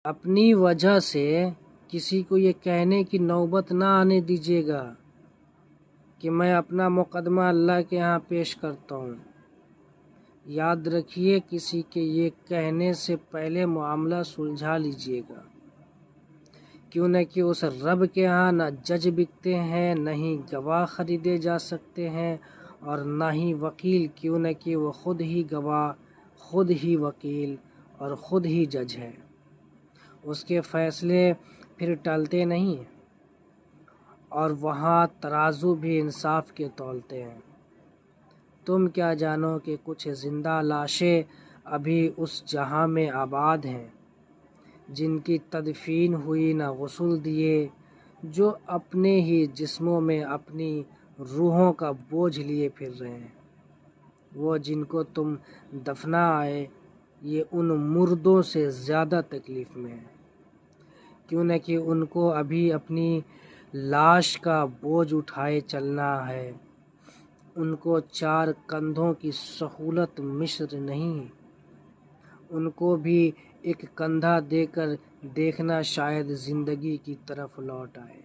اپنی وجہ سے کسی کو یہ کہنے کی نوبت نہ آنے دیجیے گا کہ میں اپنا مقدمہ اللہ کے ہاں پیش کرتا ہوں۔ یاد رکھیے، کسی کے یہ کہنے سے پہلے معاملہ سلجھا لیجیے گا، کیوں نہ کہ اس رب کے ہاں نہ جج بکتے ہیں، نہ ہی گواہ خریدے جا سکتے ہیں، اور نہ ہی وکیل، کیوں نہ کہ وہ خود ہی گواہ، خود ہی وکیل اور خود ہی جج ہے۔ اس کے فیصلے پھر ٹلتے نہیں، اور وہاں ترازو بھی انصاف کے تولتے ہیں۔ تم کیا جانو کہ کچھ زندہ لاشیں ابھی اس جہاں میں آباد ہیں، جن کی تدفین ہوئی نہ غسل دیے، جو اپنے ہی جسموں میں اپنی روحوں کا بوجھ لیے پھر رہے ہیں۔ وہ جن کو تم دفنا آئے، یہ ان مردوں سے زیادہ تکلیف میں ہیں، کیوں نہ کہ ان کو ابھی اپنی لاش کا بوجھ اٹھائے چلنا ہے۔ ان کو 4 کندھوں کی سہولت مصر نہیں، ان کو بھی ایک کندھا دے کر دیکھنا شاید زندگی کی طرف لوٹ آئے۔